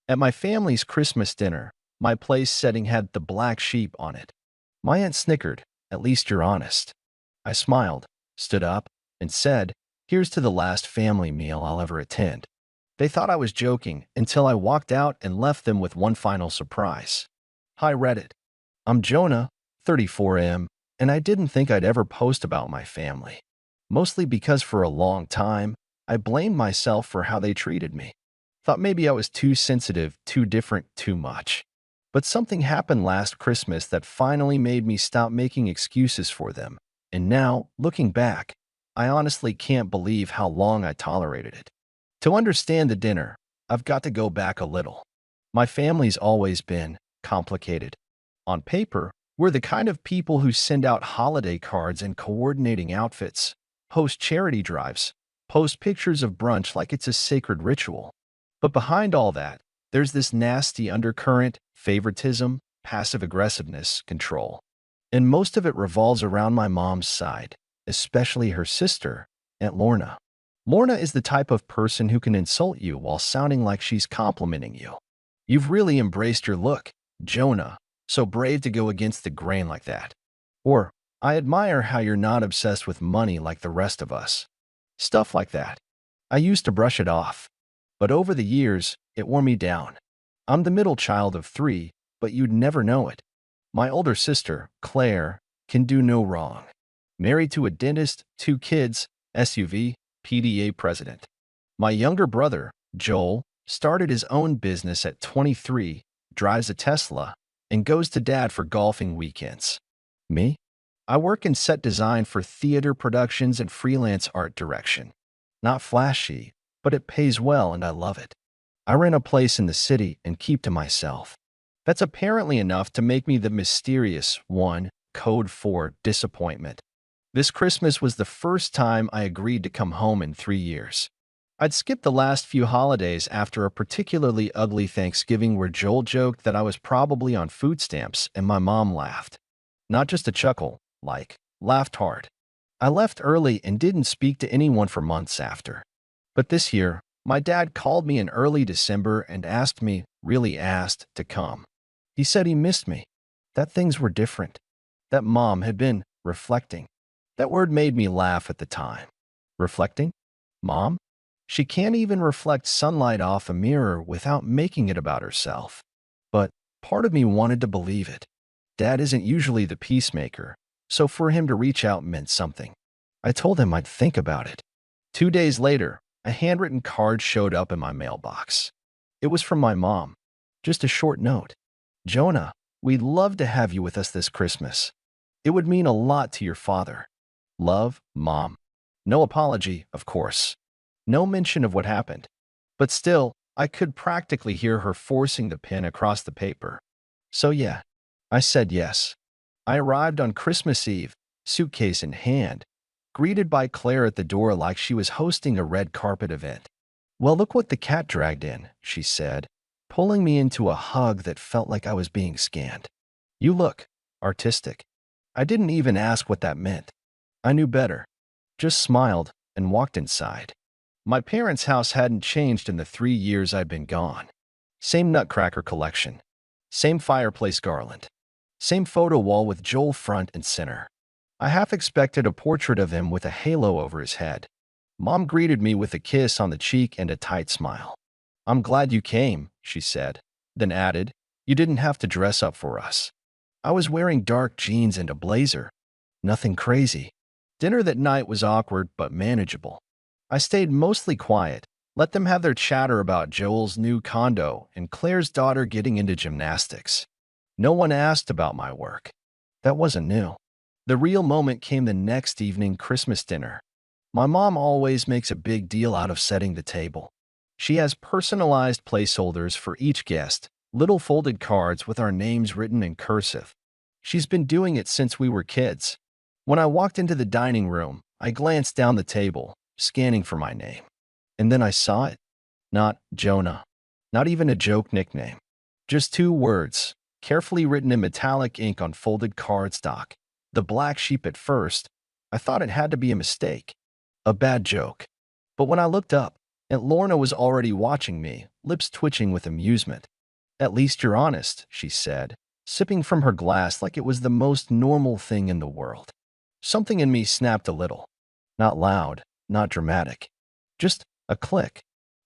At my family's Christmas dinner, my place setting had the black sheep on it. My aunt snickered, "At least you're honest." I smiled, stood up, and said, "Here's to the last family meal I'll ever attend." They thought I was joking until I walked out and left them with one final surprise. Hi Reddit. I'm Jonah, 34M, and I didn't think I'd ever post about my family. Mostly because for a long time, I blamed myself for how they treated me. Thought maybe I was too sensitive, too different, too much. But something happened last Christmas that finally made me stop making excuses for them. And now, looking back, I honestly can't believe how long I tolerated it. To understand the dinner, I've got to go back a little. My family's always been complicated. On paper, we're the kind of people who send out holiday cards and coordinating outfits, host charity drives, post pictures of brunch like it's a sacred ritual. But behind all that, there's this nasty undercurrent, favoritism, passive aggressiveness, control. And most of it revolves around my mom's side, especially her sister, Aunt Lorna. Lorna is the type of person who can insult you while sounding like she's complimenting you. "You've really embraced your look, Jonah, so brave to go against the grain like that." Or, "I admire how you're not obsessed with money like the rest of us." Stuff like that. I used to brush it off. But over the years, it wore me down. I'm the middle child of three, but you'd never know it. My older sister, Claire, can do no wrong. Married to a dentist, 2 kids, SUV, PDA president. My younger brother, Joel, started his own business at 23, drives a Tesla, and goes to dad for golfing weekends. Me? I work in set design for theater productions and freelance art direction. Not flashy, but it pays well and I love it. I rent a place in the city and keep to myself. That's apparently enough to make me the mysterious one, code for disappointment. This Christmas was the first time I agreed to come home in 3 years. I'd skipped the last few holidays after a particularly ugly Thanksgiving where Joel joked that I was probably on food stamps and my mom laughed. Not just a chuckle, laughed hard. I left early and didn't speak to anyone for months after. But this year, my dad called me in early December and really asked, to come. He said he missed me, that things were different, that mom had been reflecting. That word made me laugh at the time. Reflecting? Mom? She can't even reflect sunlight off a mirror without making it about herself. But part of me wanted to believe it. Dad isn't usually the peacemaker, so for him to reach out meant something. I told him I'd think about it. 2 days later, a handwritten card showed up in my mailbox. It was from my mom. Just a short note. "Jonah, we'd love to have you with us this Christmas. It would mean a lot to your father. Love, Mom." No apology, of course. No mention of what happened. But still, I could practically hear her forcing the pen across the paper. So yeah, I said yes. I arrived on Christmas Eve, suitcase in hand, greeted by Claire at the door like she was hosting a red carpet event. "Well, look what the cat dragged in," she said, pulling me into a hug that felt like I was being scanned. "You look artistic." I didn't even ask what that meant. I knew better. Just smiled and walked inside. My parents' house hadn't changed in the 3 years I'd been gone. Same nutcracker collection. Same fireplace garland. Same photo wall with Joel front and center. I half expected a portrait of him with a halo over his head. Mom greeted me with a kiss on the cheek and a tight smile. "I'm glad you came," she said, then added, "You didn't have to dress up for us." I was wearing dark jeans and a blazer. Nothing crazy. Dinner that night was awkward but manageable. I stayed mostly quiet, let them have their chatter about Joel's new condo and Claire's daughter getting into gymnastics. No one asked about my work. That wasn't new. The real moment came the next evening, Christmas dinner. My mom always makes a big deal out of setting the table. She has personalized placeholders for each guest, little folded cards with our names written in cursive. She's been doing it since we were kids. When I walked into the dining room, I glanced down the table, scanning for my name. And then I saw it. Not Jonah. Not even a joke nickname. Just 2 words, carefully written in metallic ink on folded cardstock. The black sheep. At first, I thought it had to be a mistake. A bad joke. But when I looked up, Aunt Lorna was already watching me, lips twitching with amusement. At least you're honest, she said, sipping from her glass like it was the most normal thing in the world. Something in me snapped a little. Not loud, not dramatic. Just a click,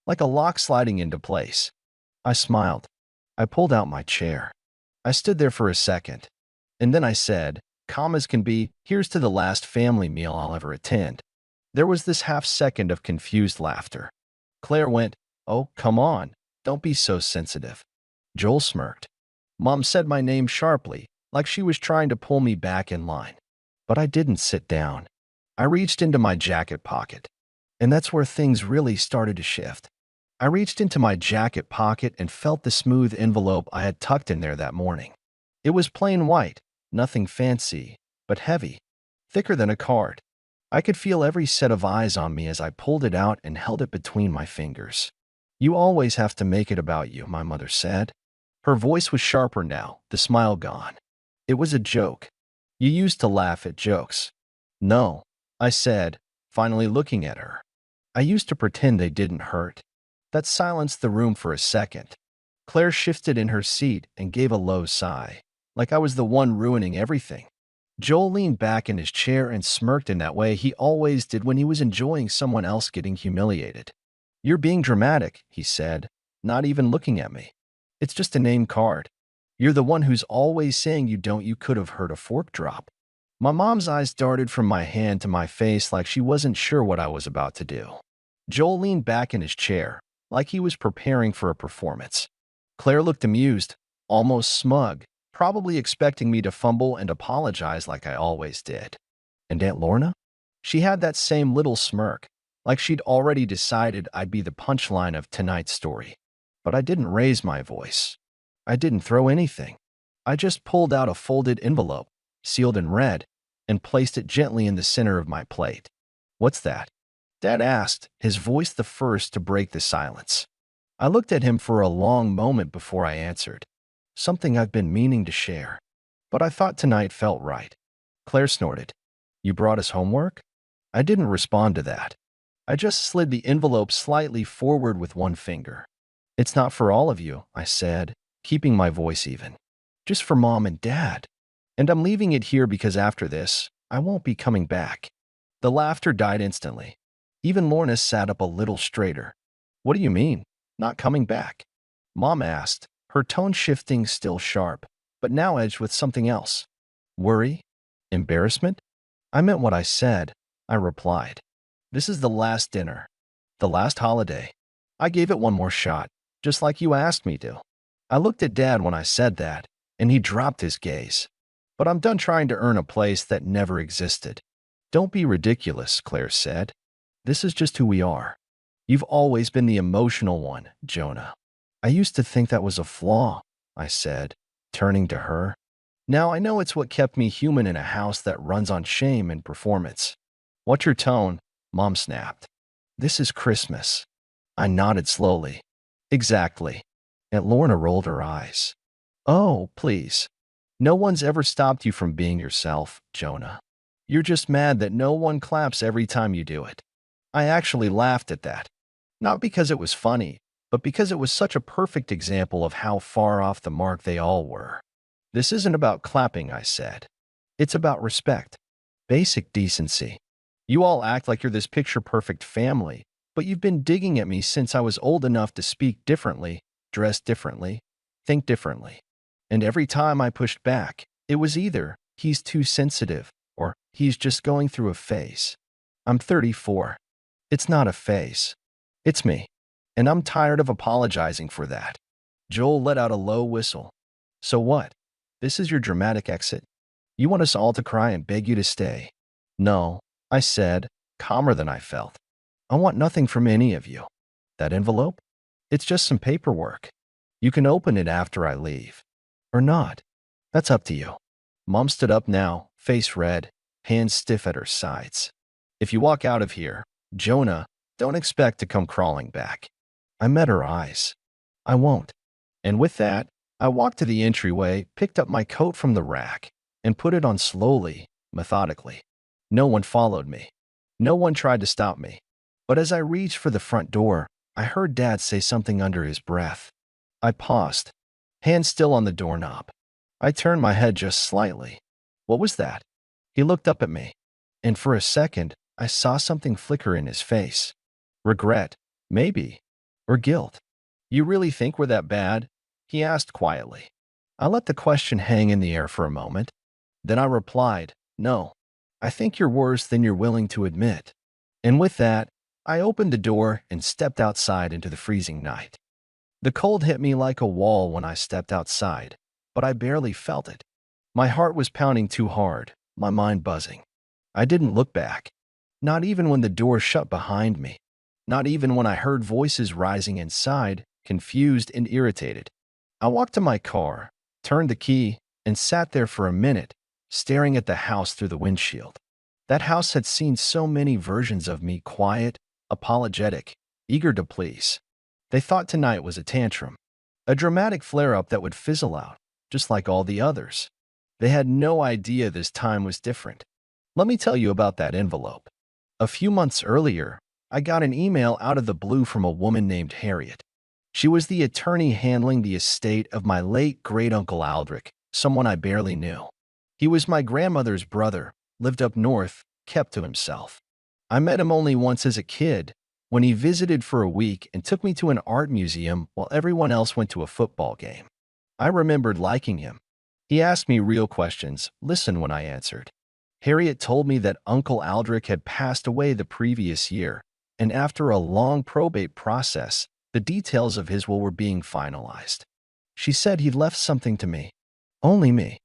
like a lock sliding into place. I smiled. I pulled out my chair. I stood there for a second. And then I said, calm as can be, here's to the last family meal I'll ever attend. There was this half-second of confused laughter. Claire went, oh, come on, don't be so sensitive. Joel smirked. Mom said my name sharply, like she was trying to pull me back in line. But I didn't sit down. I reached into my jacket pocket. And that's where things really started to shift. I reached into my jacket pocket and felt the smooth envelope I had tucked in there that morning. It was plain white, nothing fancy, but heavy, thicker than a card. I could feel every set of eyes on me as I pulled it out and held it between my fingers. You always have to make it about you, my mother said. Her voice was sharper now, the smile gone. It was a joke. You used to laugh at jokes. No, I said, finally looking at her. I used to pretend they didn't hurt. That silenced the room for a second. Claire shifted in her seat and gave a low sigh, like I was the one ruining everything. Joel leaned back in his chair and smirked in that way he always did when he was enjoying someone else getting humiliated. You're being dramatic, he said, not even looking at me. It's just a name card. You're the one who's always saying you could have heard a fork drop. My mom's eyes darted from my hand to my face like she wasn't sure what I was about to do. Joel leaned back in his chair, like he was preparing for a performance. Claire looked amused, almost smug, probably expecting me to fumble and apologize like I always did. And Aunt Lorna? She had that same little smirk, like she'd already decided I'd be the punchline of tonight's story. But I didn't raise my voice. I didn't throw anything. I just pulled out a folded envelope, sealed in red, and placed it gently in the center of my plate. What's that? Dad asked, his voice the first to break the silence. I looked at him for a long moment before I answered. Something I've been meaning to share. But I thought tonight felt right. Claire snorted. You brought us homework? I didn't respond to that. I just slid the envelope slightly forward with one finger. It's not for all of you, I said, keeping my voice even. Just for Mom and Dad. And I'm leaving it here because after this, I won't be coming back. The laughter died instantly. Even Lorna sat up a little straighter. What do you mean, not coming back? Mom asked, her tone shifting still sharp, but now edged with something else. Worry? Embarrassment? I meant what I said, I replied. This is the last dinner. The last holiday. I gave it one more shot, just like you asked me to. I looked at Dad when I said that, and he dropped his gaze. But I'm done trying to earn a place that never existed. Don't be ridiculous, Claire said. This is just who we are. You've always been the emotional one, Jonah. I used to think that was a flaw, I said, turning to her. Now I know it's what kept me human in a house that runs on shame and performance. What's your tone? Mom snapped. This is Christmas. I nodded slowly. Exactly. Aunt Lorna rolled her eyes. Oh, please. No one's ever stopped you from being yourself, Jonah. You're just mad that no one claps every time you do it. I actually laughed at that. Not because it was funny, but because it was such a perfect example of how far off the mark they all were. This isn't about clapping, I said. It's about respect. Basic decency. You all act like you're this picture-perfect family, but you've been digging at me since I was old enough to speak differently, dress differently, think differently. And every time I pushed back, it was either he's too sensitive or he's just going through a phase. I'm 34. It's not a phase. It's me. And I'm tired of apologizing for that. Joel let out a low whistle. So what? This is your dramatic exit? You want us all to cry and beg you to stay? No, I said, calmer than I felt. I want nothing from any of you. That envelope? It's just some paperwork. You can open it after I leave. Or not. That's up to you. Mom stood up now, face red, hands stiff at her sides. If you walk out of here, Jonah, don't expect to come crawling back. I met her eyes. I won't. And with that, I walked to the entryway, picked up my coat from the rack, and put it on slowly, methodically. No one followed me. No one tried to stop me. But as I reached for the front door, I heard Dad say something under his breath. I paused, hand still on the doorknob. I turned my head just slightly. What was that? He looked up at me, and for a second, I saw something flicker in his face. Regret, maybe, or guilt. You really think we're that bad? He asked quietly. I let the question hang in the air for a moment. Then I replied, no, I think you're worse than you're willing to admit. And with that, I opened the door and stepped outside into the freezing night. The cold hit me like a wall when I stepped outside, but I barely felt it. My heart was pounding too hard, my mind buzzing. I didn't look back, not even when the door shut behind me, not even when I heard voices rising inside, confused and irritated. I walked to my car, turned the key, and sat there for a minute, staring at the house through the windshield. That house had seen so many versions of me, quiet, apologetic, eager to please. They thought tonight was a tantrum, a dramatic flare-up that would fizzle out, just like all the others. They had no idea this time was different. Let me tell you about that envelope. A few months earlier, I got an email out of the blue from a woman named Harriet. She was the attorney handling the estate of my late great-uncle Aldrich, someone I barely knew. He was my grandmother's brother, lived up north, kept to himself. I met him only once as a kid, when he visited for a week and took me to an art museum while everyone else went to a football game. I remembered liking him. He asked me real questions, listened when I answered. Harriet told me that Uncle Aldrich had passed away the previous year, and after a long probate process, the details of his will were being finalized. She said he'd left something to me. Only me.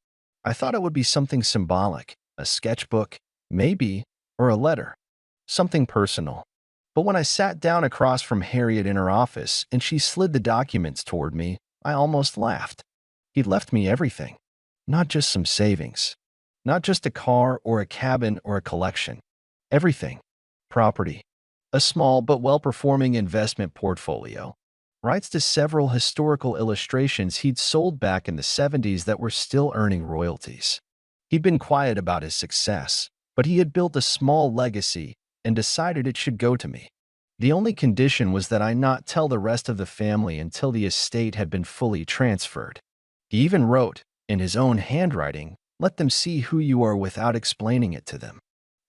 I thought it would be something symbolic, a sketchbook, maybe, or a letter. Something personal. But when I sat down across from Harriet in her office and she slid the documents toward me, I almost laughed. He'd left me everything. Not just some savings. Not just a car or a cabin or a collection. Everything. Property. A small but well-performing investment portfolio. Rights to several historical illustrations he'd sold back in the 70s that were still earning royalties. He'd been quiet about his success, but he had built a small legacy and decided it should go to me. The only condition was that I not tell the rest of the family until the estate had been fully transferred. He even wrote, in his own handwriting, "Let them see who you are without explaining it to them."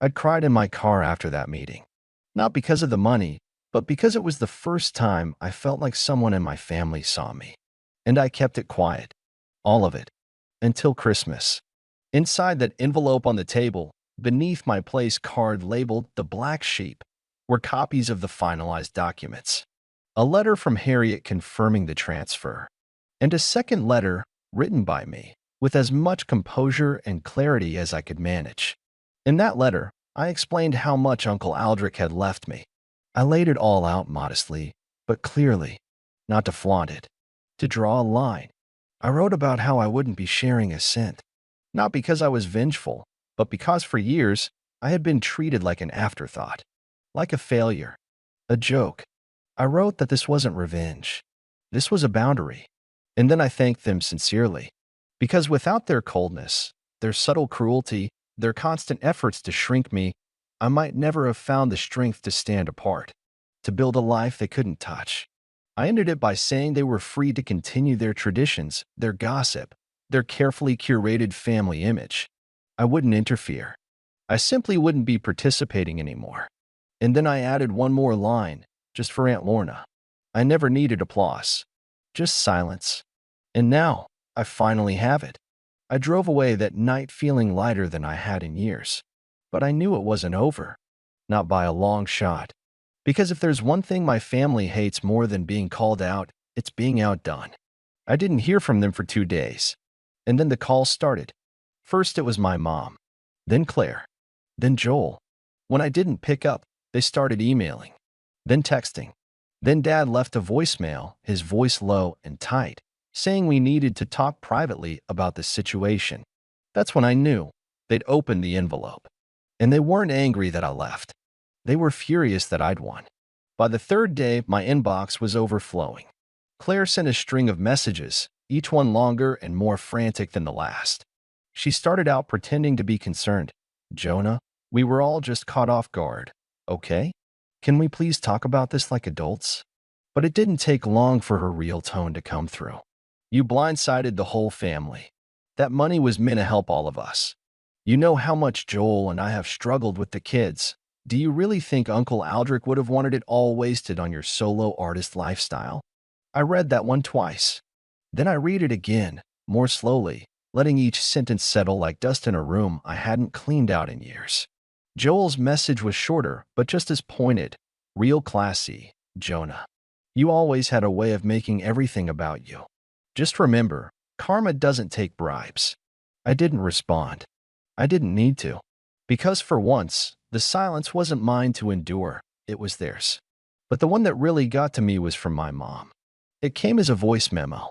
I'd cried in my car after that meeting. Not because of the money, but because it was the first time I felt like someone in my family saw me. And I kept it quiet. All of it. Until Christmas. Inside that envelope on the table, beneath my place card labeled "The Black Sheep," were copies of the finalized documents. A letter from Harriet confirming the transfer. And a second letter written by me, with as much composure and clarity as I could manage. In that letter, I explained how much Uncle Aldrich had left me. I laid it all out modestly, but clearly, not to flaunt it, to draw a line. I wrote about how I wouldn't be sharing a cent, not because I was vengeful, but because for years I had been treated like an afterthought, like a failure, a joke. I wrote that this wasn't revenge. This was a boundary. And then I thanked them sincerely, because without their coldness, their subtle cruelty, their constant efforts to shrink me, I might never have found the strength to stand apart, to build a life they couldn't touch. I ended it by saying they were free to continue their traditions, their gossip, their carefully curated family image. I wouldn't interfere. I simply wouldn't be participating anymore. And then I added one more line, just for Aunt Lorna. I never needed applause, just silence. And now, I finally have it. I drove away that night feeling lighter than I had in years. But I knew it wasn't over. Not by a long shot. Because if there's one thing my family hates more than being called out, it's being outdone. I didn't hear from them for 2 days. And then the calls started. First it was my mom. Then Claire. Then Joel. When I didn't pick up, they started emailing. Then texting. Then Dad left a voicemail, his voice low and tight, saying we needed to talk privately about the situation. That's when I knew they'd opened the envelope. And they weren't angry that I left. They were furious that I'd won. By the third day, my inbox was overflowing. Claire sent a string of messages, each one longer and more frantic than the last. She started out pretending to be concerned. "Jonah, we were all just caught off guard. Okay? Can we please talk about this like adults?" But it didn't take long for her real tone to come through. You blindsided the whole family. That money was meant to help all of us. You know how much Joel and I have struggled with the kids. Do you really think Uncle Aldrich would have wanted it all wasted on your solo artist lifestyle? I read that one twice. Then I read it again, more slowly, letting each sentence settle like dust in a room I hadn't cleaned out in years. Joel's message was shorter, but just as pointed. Real classy, Jonah. You always had a way of making everything about you. Just remember, karma doesn't take bribes. I didn't respond. I didn't need to. Because for once, the silence wasn't mine to endure, it was theirs. But the one that really got to me was from my mom. It came as a voice memo.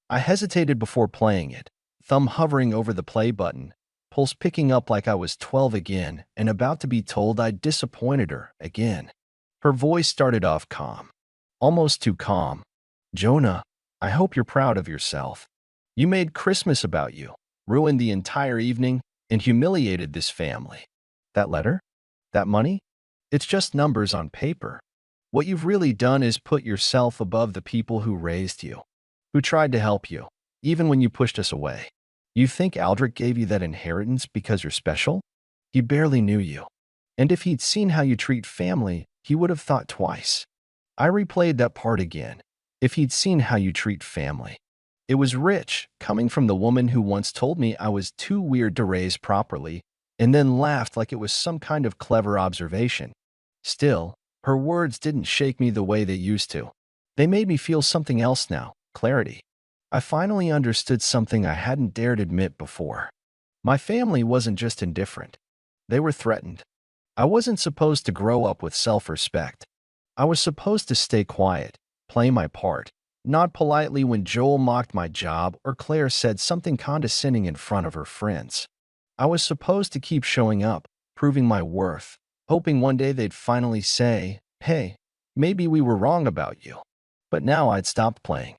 I hesitated before playing it, thumb hovering over the play button, pulse picking up like I was 12 again and about to be told I'd disappointed her again. Her voice started off calm. Almost too calm. Jonah, I hope you're proud of yourself. You made Christmas about you, ruined the entire evening, and humiliated this family. That letter? That money? It's just numbers on paper. What you've really done is put yourself above the people who raised you, who tried to help you, even when you pushed us away. You think Aldrich gave you that inheritance because you're special? He barely knew you. And if he'd seen how you treat family, he would have thought twice. I replayed that part again. If he'd seen how you treat family. It was rich, coming from the woman who once told me I was too weird to raise properly, and then laughed like it was some kind of clever observation. Still, her words didn't shake me the way they used to. They made me feel something else now, clarity. I finally understood something I hadn't dared admit before. My family wasn't just indifferent. They were threatened. I wasn't supposed to grow up with self-respect. I was supposed to stay quiet, play my part, nod politely when Joel mocked my job or Claire said something condescending in front of her friends. I was supposed to keep showing up, proving my worth, hoping one day they'd finally say, hey, maybe we were wrong about you. But now I'd stopped playing.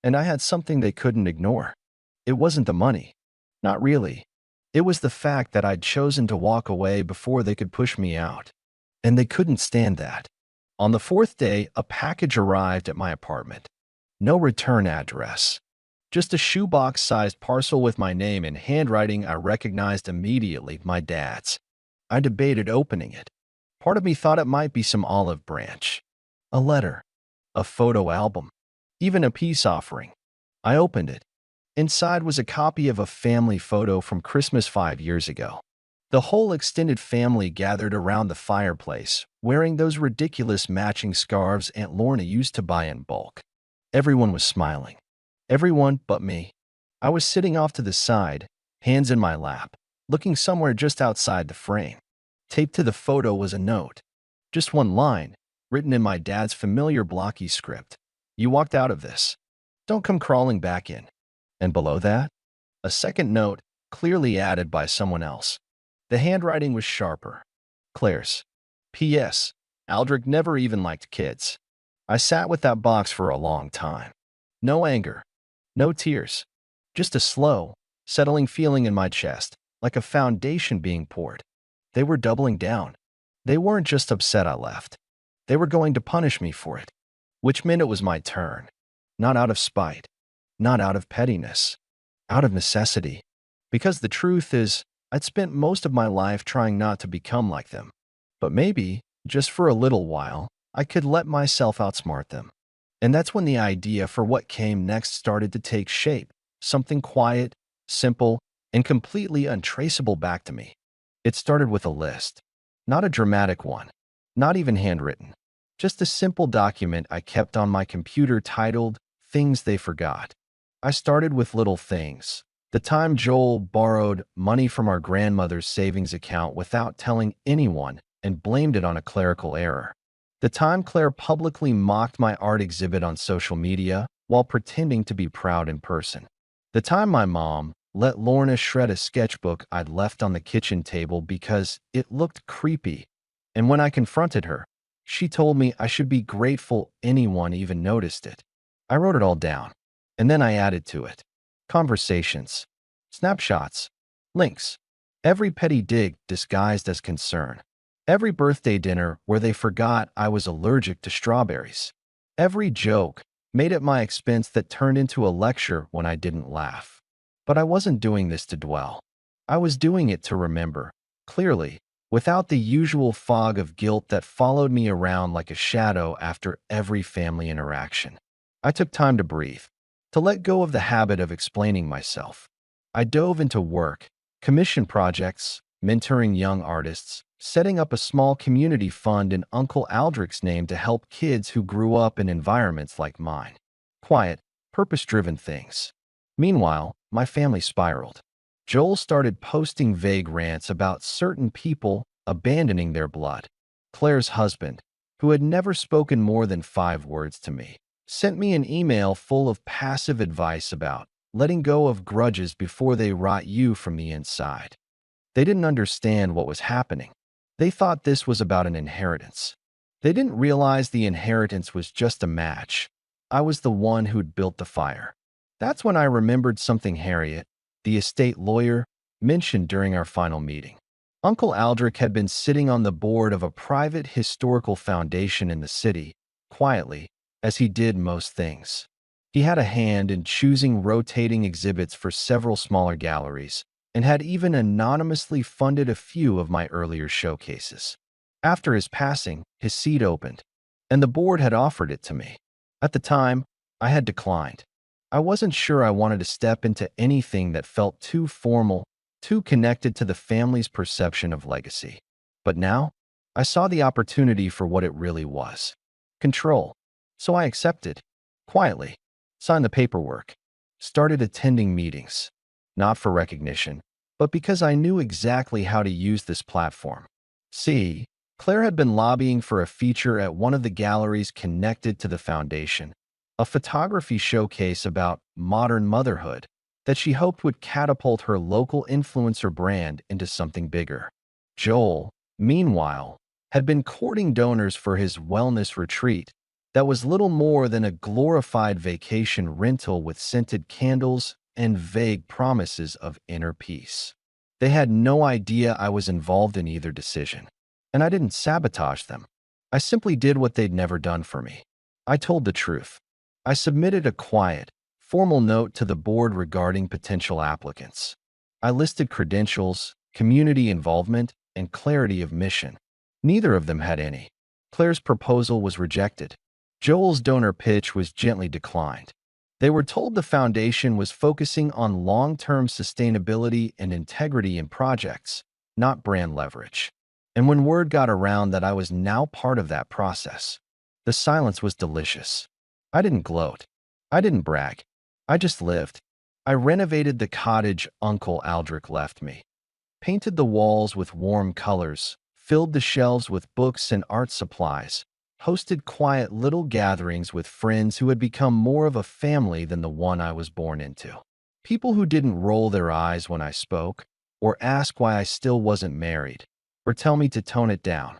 And I had something they couldn't ignore. It wasn't the money. Not really. It was the fact that I'd chosen to walk away before they could push me out. And they couldn't stand that. On the fourth day, a package arrived at my apartment. No return address. Just a shoebox-sized parcel with my name in handwriting I recognized immediately, my dad's. I debated opening it. Part of me thought it might be some olive branch. A letter. A photo album. Even a peace offering. I opened it. Inside was a copy of a family photo from Christmas 5 years ago. The whole extended family gathered around the fireplace, wearing those ridiculous matching scarves Aunt Lorna used to buy in bulk. Everyone was smiling. Everyone but me. I was sitting off to the side, hands in my lap, looking somewhere just outside the frame. Taped to the photo was a note. Just one line, written in my dad's familiar blocky script. You walked out of this. Don't come crawling back in. And below that, a second note, clearly added by someone else. The handwriting was sharper. Claire's. P.S. Aldrich never even liked kids. I sat with that box for a long time. No anger. No tears. Just a slow, settling feeling in my chest, like a foundation being poured. They were doubling down. They weren't just upset I left. They were going to punish me for it. Which meant it was my turn. Not out of spite. Not out of pettiness. Out of necessity. Because the truth is, I'd spent most of my life trying not to become like them. But maybe, just for a little while, I could let myself outsmart them. And that's when the idea for what came next started to take shape. Something quiet, simple, and completely untraceable back to me. It started with a list. Not a dramatic one. Not even handwritten. Just a simple document I kept on my computer titled Things They Forgot. I started with little things. The time Joel borrowed money from our grandmother's savings account without telling anyone and blamed it on a clerical error. The time Claire publicly mocked my art exhibit on social media while pretending to be proud in person. The time my mom let Lorna shred a sketchbook I'd left on the kitchen table because it looked creepy. And when I confronted her, she told me I should be grateful anyone even noticed it. I wrote it all down, and then I added to it. Conversations, snapshots, links, every petty dig disguised as concern, every birthday dinner where they forgot I was allergic to strawberries, Every joke made at my expense that turned into a lecture when I didn't laugh. But I wasn't doing this to dwell. I was doing it to remember, clearly, without the usual fog of guilt that followed me around like a shadow after every family interaction. I took time to breathe, to let go of the habit of explaining myself. I dove into work, commission projects, mentoring young artists, setting up a small community fund in Uncle Aldrich's name to help kids who grew up in environments like mine. Quiet, purpose-driven things. Meanwhile, my family spiraled. Joel started posting vague rants about certain people abandoning their blood. Claire's husband, who had never spoken more than 5 words to me, sent me an email full of passive advice about letting go of grudges before they rot you from the inside. They didn't understand what was happening. They thought this was about an inheritance. They didn't realize the inheritance was just a match. I was the one who'd built the fire. That's when I remembered something Harriet, the estate lawyer, mentioned during our final meeting. Uncle Aldrich had been sitting on the board of a private historical foundation in the city, quietly, as he did most things. He had a hand in choosing rotating exhibits for several smaller galleries, and had even anonymously funded a few of my earlier showcases. After his passing, his seat opened, and the board had offered it to me. At the time, I had declined. I wasn't sure I wanted to step into anything that felt too formal, too connected to the family's perception of legacy. But now, I saw the opportunity for what it really was. Control. So I accepted. Quietly. Signed the paperwork. Started attending meetings. Not for recognition, but because I knew exactly how to use this platform. See, Claire had been lobbying for a feature at one of the galleries connected to the foundation, a photography showcase about modern motherhood that she hoped would catapult her local influencer brand into something bigger. Joel, meanwhile, had been courting donors for his wellness retreat that was little more than a glorified vacation rental with scented candles and vague promises of inner peace. They had no idea I was involved in either decision, and I didn't sabotage them. I simply did what they'd never done for me. I told the truth. I submitted a quiet, formal note to the board regarding potential applicants. I listed credentials, community involvement, and clarity of mission. Neither of them had any. Claire's proposal was rejected. Joel's donor pitch was gently declined. They were told the foundation was focusing on long-term sustainability and integrity in projects, not brand leverage. And when word got around that I was now part of that process, the silence was delicious. I didn't gloat. I didn't brag. I just lived. I renovated the cottage Uncle Aldrich left me, painted the walls with warm colors, filled the shelves with books and art supplies, hosted quiet little gatherings with friends who had become more of a family than the one I was born into. People who didn't roll their eyes when I spoke, or ask why I still wasn't married, or tell me to tone it down.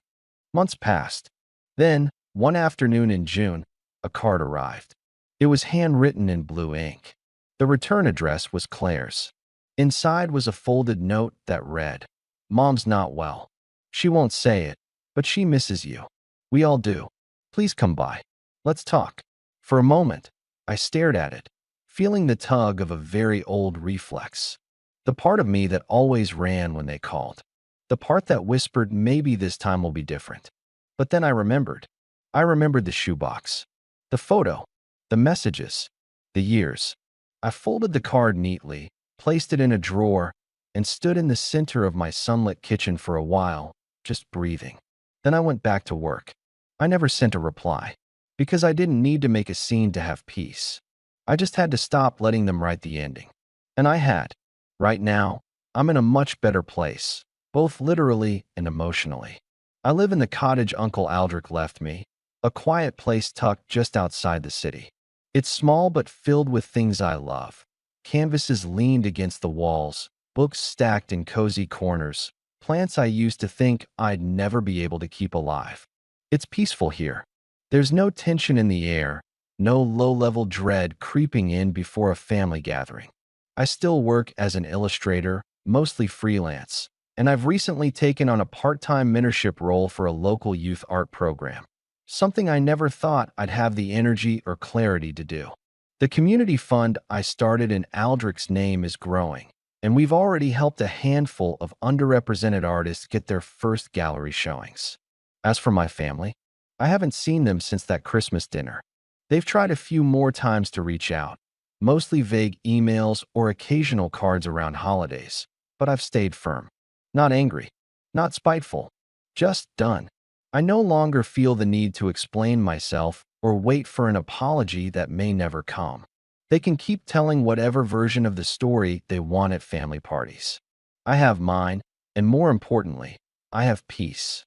Months passed. Then, one afternoon in June, a card arrived. It was handwritten in blue ink. The return address was Claire's. Inside was a folded note that read, "Mom's not well. She won't say it, but she misses you. We all do. Please come by. Let's talk." For a moment, I stared at it, feeling the tug of a very old reflex. The part of me that always ran when they called. The part that whispered maybe this time will be different. But then I remembered. I remembered the shoebox, the photo, the messages, the years. I folded the card neatly, placed it in a drawer, and stood in the center of my sunlit kitchen for a while, just breathing. Then I went back to work. I never sent a reply, because I didn't need to make a scene to have peace. I just had to stop letting them write the ending. And I had. Right now, I'm in a much better place, both literally and emotionally. I live in the cottage Uncle Aldrich left me, a quiet place tucked just outside the city. It's small but filled with things I love. Canvases leaned against the walls, books stacked in cozy corners, plants I used to think I'd never be able to keep alive. It's peaceful here. There's no tension in the air, no low-level dread creeping in before a family gathering. I still work as an illustrator, mostly freelance, and I've recently taken on a part-time mentorship role for a local youth art program. something I never thought I'd have the energy or clarity to do. The community fund I started in Aldrich's name is growing, and we've already helped a handful of underrepresented artists get their first gallery showings. As for my family, I haven't seen them since that Christmas dinner. They've tried a few more times to reach out, mostly vague emails or occasional cards around holidays, but I've stayed firm. Not angry, not spiteful, just done. I no longer feel the need to explain myself or wait for an apology that may never come. They can keep telling whatever version of the story they want at family parties. I have mine, and more importantly, I have peace.